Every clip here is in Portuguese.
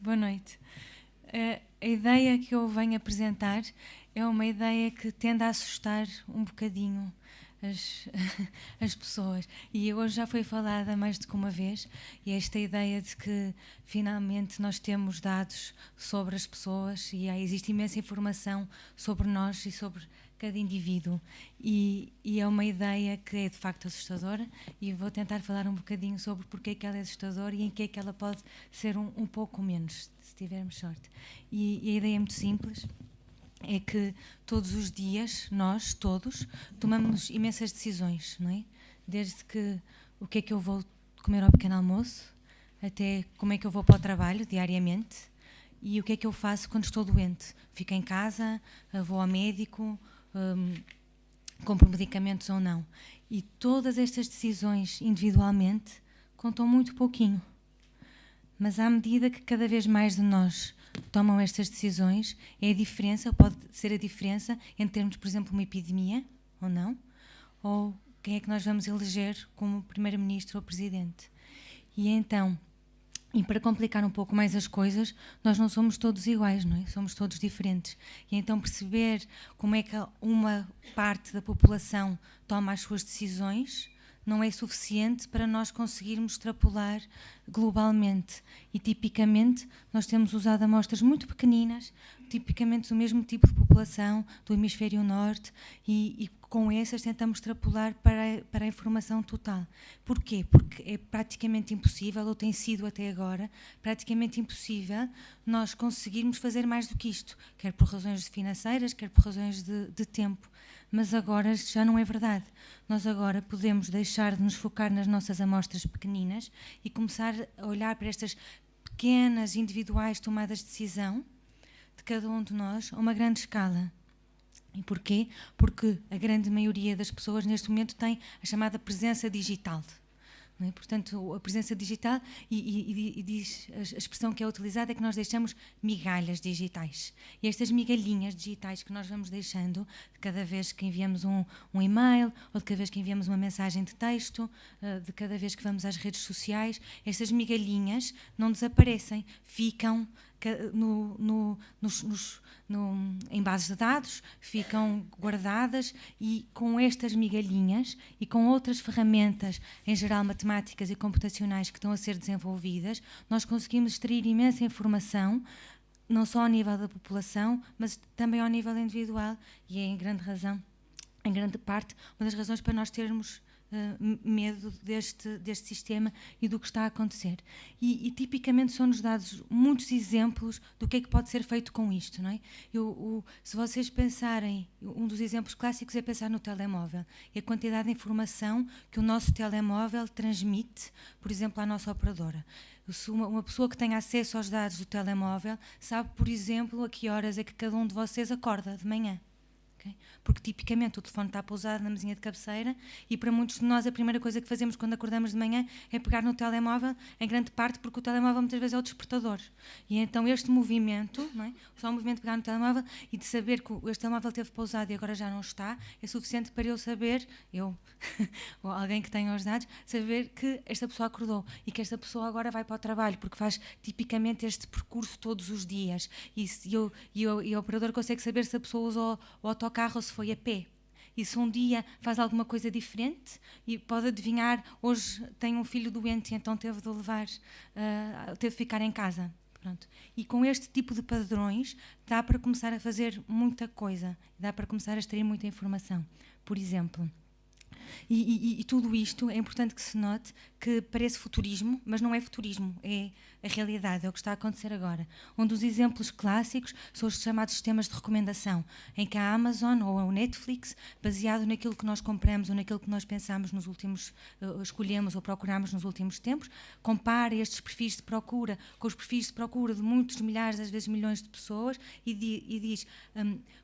Boa noite. A ideia que eu venho apresentar é uma ideia que tende a assustar um bocadinho as, as pessoas. E hoje já foi falada mais do que uma vez, e esta ideia de que finalmente nós temos dados sobre as pessoas e existe imensa informação sobre nós e sobre cada indivíduo. E é uma ideia que é de facto assustadora, e vou tentar falar um bocadinho sobre porque é que ela é assustadora e em que é que ela pode ser um pouco menos, se tivermos sorte. E a ideia é muito simples. É que todos os dias, nós, todos, tomamos imensas decisões, não é? Desde que o que é que eu vou comer ao pequeno almoço, até como é que eu vou para o trabalho diariamente e o que é que eu faço quando estou doente. Fico em casa, vou ao médico, compro medicamentos ou não. E todas estas decisões individualmente contam muito pouquinho. Mas à medida que cada vez mais de nós tomam estas decisões, é a diferença, pode ser a diferença entre termos, por exemplo, uma epidemia ou não, ou quem é que nós vamos eleger como primeiro-ministro ou presidente. E então, e para complicar um pouco mais as coisas, nós não somos todos iguais, não é? Somos todos diferentes. E então perceber como é que uma parte da população toma as suas decisões não é suficiente para nós conseguirmos extrapolar globalmente. E tipicamente nós temos usado amostras muito pequeninas, tipicamente do mesmo tipo de população, do hemisfério norte, e com essas tentamos extrapolar para a informação total. Porquê? Porque é praticamente impossível, ou tem sido até agora, praticamente impossível nós conseguirmos fazer mais do que isto, quer por razões financeiras, quer por razões de tempo. Mas agora já não é verdade. Nós agora podemos deixar de nos focar nas nossas amostras pequeninas e começar a olhar para estas pequenas, individuais tomadas de decisão de cada um de nós a uma grande escala. E porquê? Porque a grande maioria das pessoas neste momento tem a chamada presença digital. Não é? Portanto, a presença digital, e diz, a expressão que é utilizada é que nós deixamos migalhas digitais. E estas migalhinhas digitais que nós vamos deixando de cada vez que enviamos um e-mail, ou de cada vez que enviamos uma mensagem de texto, de cada vez que vamos às redes sociais, estas migalhinhas não desaparecem, ficam em bases de dados, ficam guardadas, e com estas migalhinhas e com outras ferramentas, em geral matemáticas e computacionais, que estão a ser desenvolvidas, nós conseguimos extrair imensa informação, não só ao nível da população, mas também ao nível individual, e é em grande parte, uma das razões para nós termos medo deste sistema e do que está a acontecer. E tipicamente são-nos dados muitos exemplos do que é que pode ser feito com isto, não é? Se vocês pensarem, um dos exemplos clássicos é pensar no telemóvel e a quantidade de informação que o nosso telemóvel transmite, por exemplo, à nossa operadora. Se uma pessoa que tem acesso aos dados do telemóvel sabe, por exemplo, a que horas é que cada um de vocês acorda de manhã. Okay? Porque tipicamente o telefone está pousado na mesinha de cabeceira, e para muitos de nós a primeira coisa que fazemos quando acordamos de manhã é pegar no telemóvel, em grande parte porque o telemóvel muitas vezes é o despertador. E então este movimento, não é? Só o movimento de pegar no telemóvel e de saber que este telemóvel esteve pousado e agora já não está, é suficiente para eu saber, ou alguém que tenha os dados, saber que esta pessoa acordou e que esta pessoa agora vai para o trabalho, porque faz tipicamente este percurso todos os dias. E o operador consegue saber se a pessoa usou o autocarro ou se foi a pé. E se um dia faz alguma coisa diferente e pode adivinhar, hoje tem um filho doente e então teve de ficar em casa. Pronto. E com este tipo de padrões dá para começar a fazer muita coisa, dá para começar a extrair muita informação. Por exemplo, e tudo isto é importante que se note que parece futurismo, mas não é futurismo, é a realidade, é o que está a acontecer agora. Um dos exemplos clássicos são os chamados sistemas de recomendação, em que a Amazon ou a Netflix, baseado naquilo que nós compramos ou naquilo que nós pensamos nos últimos, escolhemos ou procuramos nos últimos tempos, compara estes perfis de procura com os perfis de procura de muitos milhares, às vezes milhões de pessoas, e diz,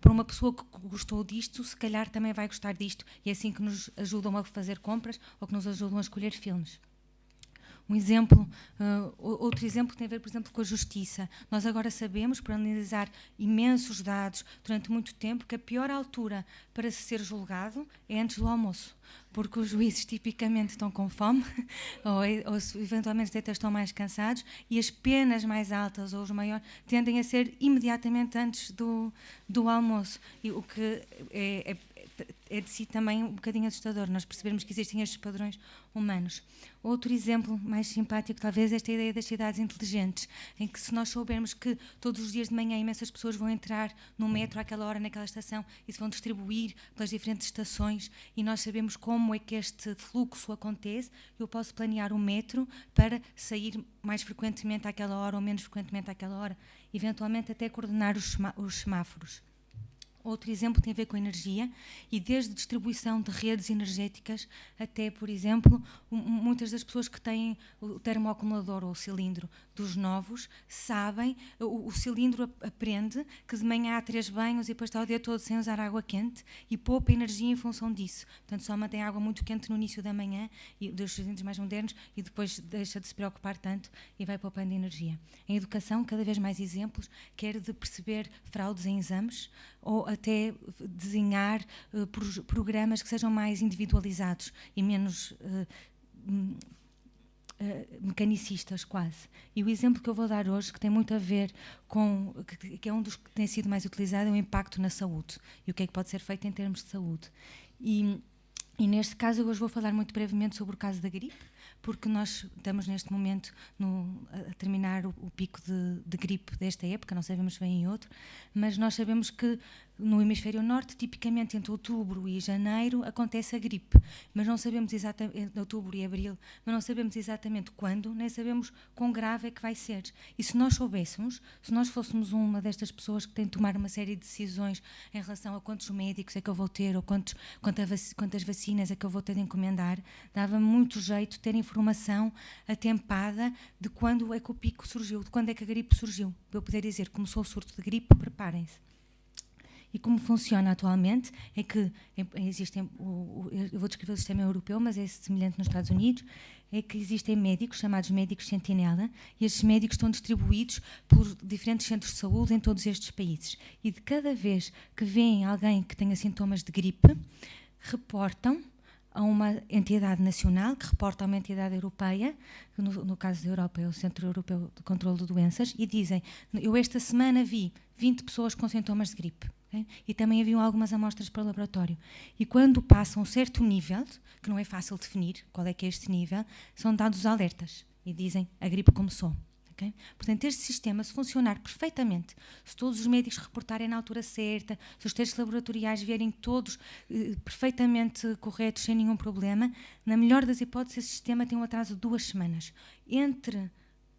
para uma pessoa que gostou disto, se calhar também vai gostar disto, e é assim que nos ajudam a fazer compras ou que nos ajudam a escolher filmes. Outro exemplo tem a ver, por exemplo, com a justiça. Nós agora sabemos, por analisar imensos dados durante muito tempo, que a pior altura para se ser julgado é antes do almoço, porque os juízes tipicamente estão com fome ou eventualmente até estão mais cansados, e as penas mais altas ou os maiores tendem a ser imediatamente antes do almoço, e o que é de si também um bocadinho assustador, nós percebermos que existem estes padrões humanos. Outro exemplo mais simpático, talvez, é esta ideia das cidades inteligentes, em que se nós soubermos que todos os dias de manhã imensas pessoas vão entrar no metro àquela hora, naquela estação, e se vão distribuir pelas diferentes estações, e nós sabemos como é que este fluxo acontece, eu posso planear o metro para sair mais frequentemente àquela hora ou menos frequentemente àquela hora, eventualmente até coordenar os semáforos. Outro exemplo tem a ver com a energia, e desde distribuição de redes energéticas até, por exemplo, muitas das pessoas que têm o termoacumulador ou o cilindro dos novos sabem, o cilindro aprende que de manhã há 3 banhos e depois está o dia todo sem usar água quente e poupa energia em função disso. Portanto, só mantém água muito quente no início da manhã, e dos cilindros mais modernos, e depois deixa de se preocupar tanto e vai poupando energia. Em educação, cada vez mais exemplos, quer de perceber fraudes em exames, ou até desenhar programas que sejam mais individualizados e menos mecanicistas, quase. E o exemplo que eu vou dar hoje, que tem muito a ver com, que é um dos que tem sido mais utilizado, é o impacto na saúde e o que é que pode ser feito em termos de saúde. E neste caso eu hoje vou falar muito brevemente sobre o caso da gripe, porque nós estamos neste momento a terminar o pico de gripe desta época, não sabemos se vem em outro, mas nós sabemos que no hemisfério norte, tipicamente entre outubro e janeiro, acontece a gripe, mas não sabemos exatamente, entre outubro e abril, mas não sabemos exatamente quando, nem sabemos quão grave é que vai ser. E se nós soubéssemos, se nós fôssemos uma destas pessoas que tem de tomar uma série de decisões em relação a quantos médicos é que eu vou ter, ou quantas vacinas é que eu vou ter de encomendar, dava muito jeito ter informação atempada de quando é que o pico surgiu, de quando é que a gripe surgiu, para eu poder dizer, começou o surto de gripe, preparem-se. E como funciona atualmente é que existem, eu vou descrever o sistema europeu, mas é semelhante nos Estados Unidos, é que existem médicos, chamados médicos sentinela, e estes médicos estão distribuídos por diferentes centros de saúde em todos estes países. E de cada vez que vêem alguém que tenha sintomas de gripe, reportam a uma entidade nacional, que reporta a uma entidade europeia, que no caso da Europa é o Centro Europeu de Controlo de Doenças, e dizem, eu esta semana vi 20 pessoas com sintomas de gripe. Okay? E também haviam algumas amostras para o laboratório. E quando passam um certo nível, que não é fácil definir qual é que é este nível, são dados alertas e dizem, a gripe começou. Okay? Portanto, este sistema, se funcionar perfeitamente, se todos os médicos reportarem na altura certa, se os testes laboratoriais vierem todos perfeitamente corretos, sem nenhum problema, na melhor das hipóteses, esse sistema tem um atraso de 2 semanas. Entre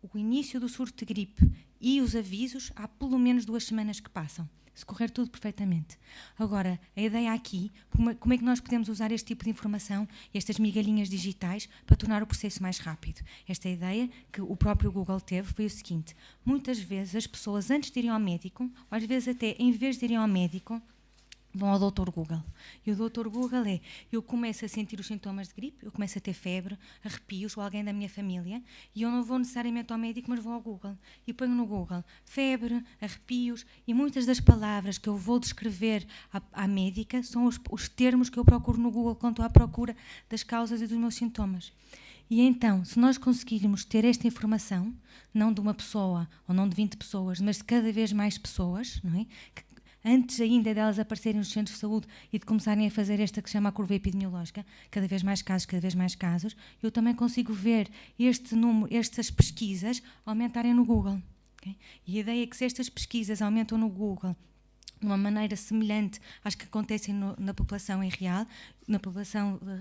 o início do surto de gripe e os avisos, há pelo menos 2 semanas que passam, se correr tudo perfeitamente. Agora, a ideia aqui, como é que nós podemos usar este tipo de informação, estas migalhinhas digitais, para tornar o processo mais rápido? Esta ideia que o próprio Google teve foi o seguinte: muitas vezes as pessoas, antes de irem ao médico, ou às vezes até em vez de irem ao médico, vão ao Dr. Google. E o Dr. Google é, eu começo a sentir os sintomas de gripe, eu começo a ter febre, arrepios, ou alguém da minha família, e eu não vou necessariamente ao médico, mas vou ao Google. E ponho no Google febre, arrepios, e muitas das palavras que eu vou descrever à médica são os termos que eu procuro no Google quando estou à procura das causas e dos meus sintomas. E então, se nós conseguirmos ter esta informação, não de uma pessoa, ou não de 20 pessoas, mas de cada vez mais pessoas, não é? Antes ainda delas aparecerem nos centros de saúde e de começarem a fazer esta que se chama a curva epidemiológica, cada vez mais casos, eu também consigo ver este número, estas pesquisas aumentarem no Google. Okay? E a ideia é que se estas pesquisas aumentam no Google de uma maneira semelhante às que acontecem na população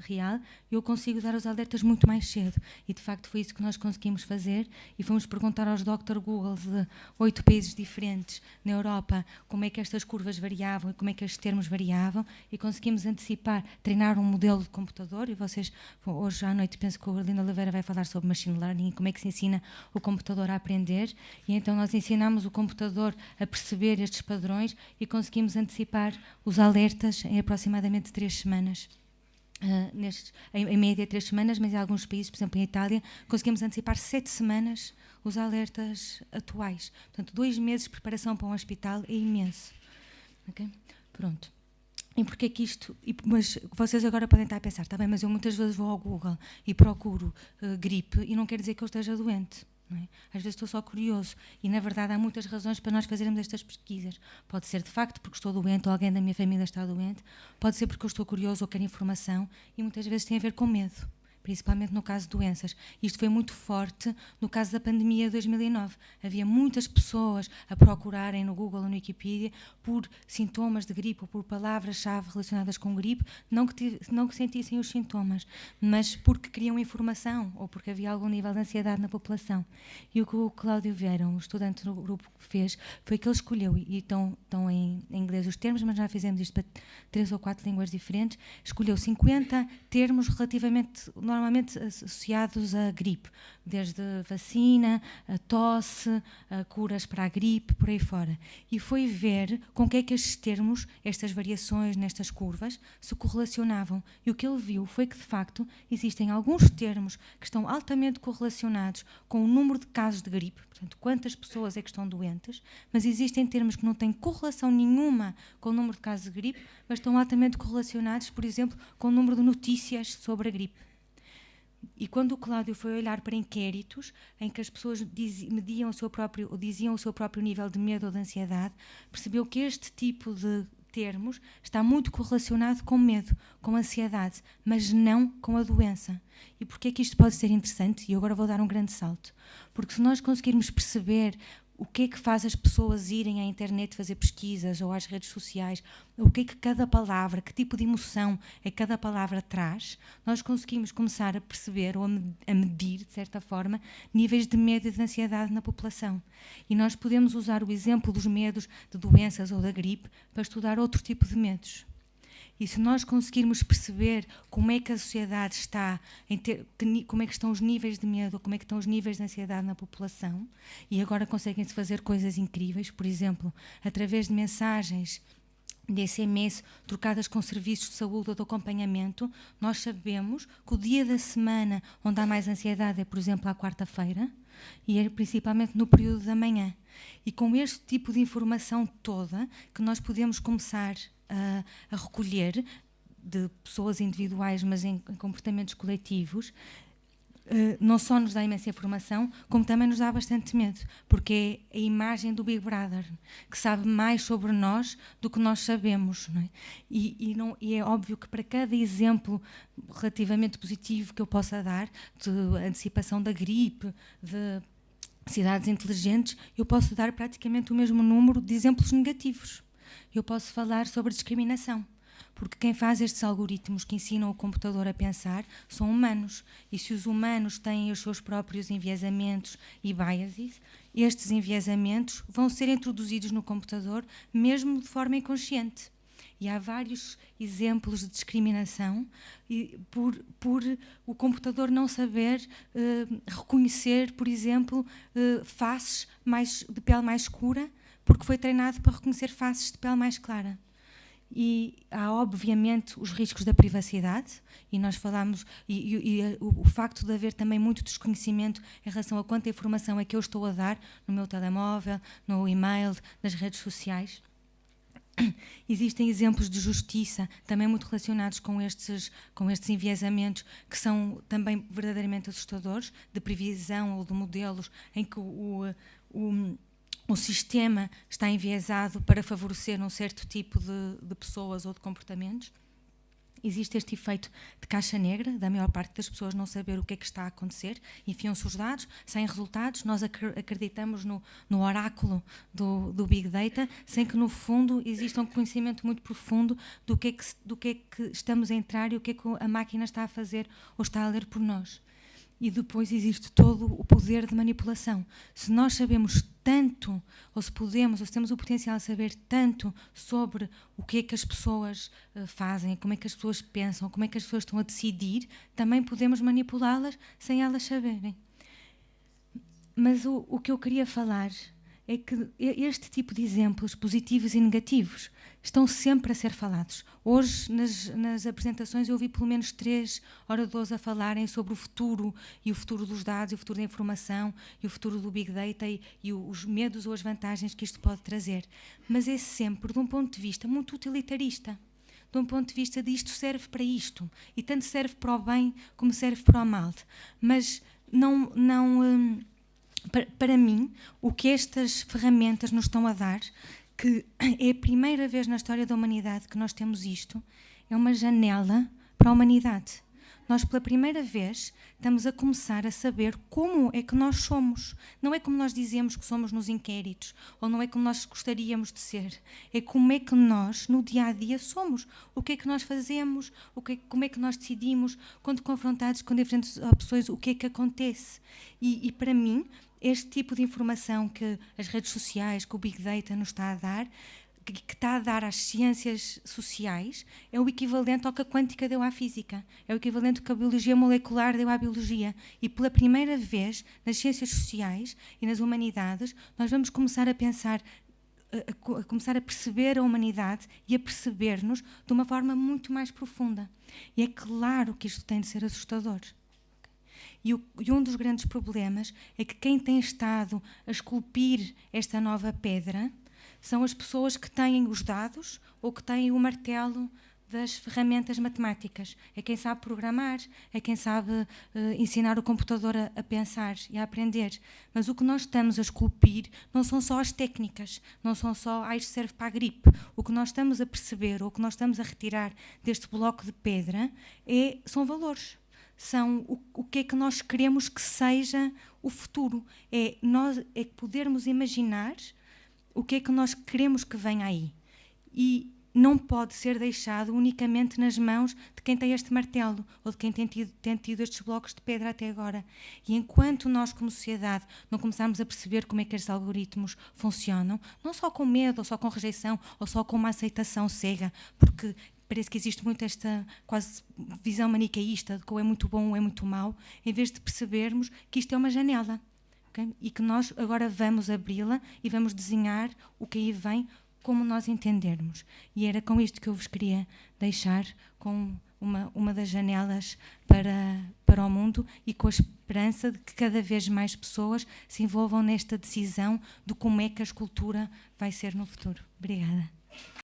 real, eu consigo dar os alertas muito mais cedo. E, de facto, foi isso que nós conseguimos fazer, e fomos perguntar aos Dr. Google de 8 países diferentes na Europa como é que estas curvas variavam e como é que estes termos variavam, e conseguimos antecipar, treinar um modelo de computador, e vocês, hoje à noite, penso que o Arlindo Oliveira vai falar sobre machine learning e como é que se ensina o computador a aprender, e então nós ensinamos o computador a perceber estes padrões e conseguimos antecipar os alertas em aproximadamente 3 semanas. em média 3 semanas, mas em alguns países, por exemplo em Itália, conseguimos antecipar 7 semanas os alertas atuais. Portanto, 2 meses de preparação para um hospital é imenso. Okay? Pronto. E porquê que isto... Mas vocês agora podem estar a pensar, está bem, mas eu muitas vezes vou ao Google e procuro gripe e não quer dizer que eu esteja doente. Não é? Às vezes estou só curioso e, na verdade, há muitas razões para nós fazermos estas pesquisas. Pode ser, de facto, porque estou doente ou alguém da minha família está doente. Pode ser porque eu estou curioso ou quero informação e muitas vezes tem a ver com medo, principalmente no caso de doenças. Isto foi muito forte no caso da pandemia de 2009. Havia muitas pessoas a procurarem no Google ou no Wikipedia por sintomas de gripe ou por palavras-chave relacionadas com gripe, não que sentissem os sintomas, mas porque queriam informação ou porque havia algum nível de ansiedade na população. E o que o Cláudio Vieira, um estudante do grupo, fez foi que ele escolheu, e estão em inglês os termos, mas já fizemos isto para 3 ou 4 línguas diferentes, escolheu 50 termos relativamente normalmente associados à gripe, desde vacina, a tosse, a curas para a gripe, por aí fora. E foi ver com que é que estes termos, estas variações nestas curvas, se correlacionavam. E o que ele viu foi que, de facto, existem alguns termos que estão altamente correlacionados com o número de casos de gripe, portanto, quantas pessoas é que estão doentes, mas existem termos que não têm correlação nenhuma com o número de casos de gripe, mas estão altamente correlacionados, por exemplo, com o número de notícias sobre a gripe. E quando o Cláudio foi olhar para inquéritos em que as pessoas diziam o seu próprio nível de medo ou de ansiedade, percebeu que este tipo de termos está muito correlacionado com medo, com ansiedade, mas não com a doença. E porquê é que isto pode ser interessante? E agora vou dar um grande salto. Porque se nós conseguirmos perceber o que é que faz as pessoas irem à internet fazer pesquisas ou às redes sociais, o que é que cada palavra, que tipo de emoção é que cada palavra traz, nós conseguimos começar a perceber ou a medir, de certa forma, níveis de medo e de ansiedade na população. E nós podemos usar o exemplo dos medos de doenças ou da gripe para estudar outro tipo de medos. E se nós conseguirmos perceber como é que a sociedade está, como é que estão os níveis de medo, como é que estão os níveis de ansiedade na população, e agora conseguem-se fazer coisas incríveis, por exemplo, através de mensagens de SMS trocadas com serviços de saúde ou de acompanhamento, nós sabemos que o dia da semana onde há mais ansiedade é, por exemplo, à quarta-feira, e é principalmente no período da manhã. E com este tipo de informação toda que nós podemos começar a recolher de pessoas individuais, mas em comportamentos coletivos, não só nos dá imensa informação, como também nos dá bastante medo, porque é a imagem do Big Brother, que sabe mais sobre nós do que nós sabemos. Não é? E é óbvio que para cada exemplo relativamente positivo que eu possa dar, de antecipação da gripe, de cidades inteligentes, eu posso dar praticamente o mesmo número de exemplos negativos. Eu posso falar sobre discriminação, porque quem faz estes algoritmos que ensinam o computador a pensar são humanos. E se os humanos têm os seus próprios enviesamentos e biases, estes enviesamentos vão ser introduzidos no computador mesmo de forma inconsciente. E há vários exemplos de discriminação por o computador não saber reconhecer, por exemplo, faces de pele mais escura, porque foi treinado para reconhecer faces de pele mais clara. E há, obviamente, os riscos da privacidade, e nós falamos, o facto de haver também muito desconhecimento em relação a quanta informação é que eu estou a dar no meu telemóvel, no e-mail, nas redes sociais. Existem exemplos de justiça também muito relacionados com estes enviesamentos, que são também verdadeiramente assustadores, de previsão ou de modelos em que o sistema está enviesado para favorecer um certo tipo de pessoas ou de comportamentos. Existe este efeito de caixa negra, da maior parte das pessoas não saber o que é que está a acontecer, enfiam-se os dados, saem resultados, nós acreditamos no oráculo do Big Data, sem que no fundo exista um conhecimento muito profundo do que é que estamos a entrar e o que é que a máquina está a fazer ou está a ler por nós. E depois existe todo o poder de manipulação. Se nós sabemos tanto, ou se temos o potencial de saber tanto sobre o que é que as pessoas fazem, como é que as pessoas pensam, como é que as pessoas estão a decidir, também podemos manipulá-las sem elas saberem. Mas o que eu queria falar é que este tipo de exemplos, positivos e negativos, estão sempre a ser falados. Hoje, nas apresentações, eu ouvi pelo menos 3 oradores a falarem sobre o futuro, e o futuro dos dados, e o futuro da informação, e o futuro do Big Data, e os medos ou as vantagens que isto pode trazer. Mas é sempre de um ponto de vista muito utilitarista. De um ponto de vista de isto serve para isto, e tanto serve para o bem como serve para o mal. Mas para mim, o que estas ferramentas nos estão a dar, que é a primeira vez na história da humanidade que nós temos isto, é uma janela para a humanidade. Nós, pela primeira vez, estamos a começar a saber como é que nós somos. Não é como nós dizemos que somos nos inquéritos, ou não é como nós gostaríamos de ser. É como é que nós, no dia-a-dia, somos. O que é que nós fazemos, como é que nós decidimos, quando confrontados com diferentes opções, o que é que acontece. E para mim, este tipo de informação que as redes sociais, que o Big Data nos está a dar, que está a dar às ciências sociais, é o equivalente ao que a quântica deu à física, é o equivalente ao que a biologia molecular deu à biologia. E pela primeira vez, nas ciências sociais e nas humanidades, nós vamos começar a pensar, a começar a perceber a humanidade e a perceber-nos de uma forma muito mais profunda. E é claro que isto tem de ser assustador. E um dos grandes problemas é que quem tem estado a esculpir esta nova pedra são as pessoas que têm os dados ou que têm o martelo das ferramentas matemáticas. É quem sabe programar, é quem sabe ensinar o computador a pensar e a aprender. Mas o que nós estamos a esculpir não são só as técnicas, não são só isto serve para a gripe. O que nós estamos a perceber, ou o que nós estamos a retirar deste bloco de pedra são valores. São o que é que nós queremos que seja o futuro. É podermos imaginar o que é que nós queremos que venha aí. E não pode ser deixado unicamente nas mãos de quem tem este martelo ou de quem tem tido estes blocos de pedra até agora. E enquanto nós, como sociedade, não começarmos a perceber como é que estes algoritmos funcionam, não só com medo, ou só com rejeição, ou só com uma aceitação cega, porque parece que existe muito esta quase visão manicaísta de que ou é muito bom ou é muito mau, em vez de percebermos que isto é uma janela. Okay? E que nós agora vamos abri-la e vamos desenhar o que aí vem como nós entendermos. E era com isto que eu vos queria deixar, com uma das janelas para o mundo e com a esperança de que cada vez mais pessoas se envolvam nesta decisão de como é que a escultura vai ser no futuro. Obrigada.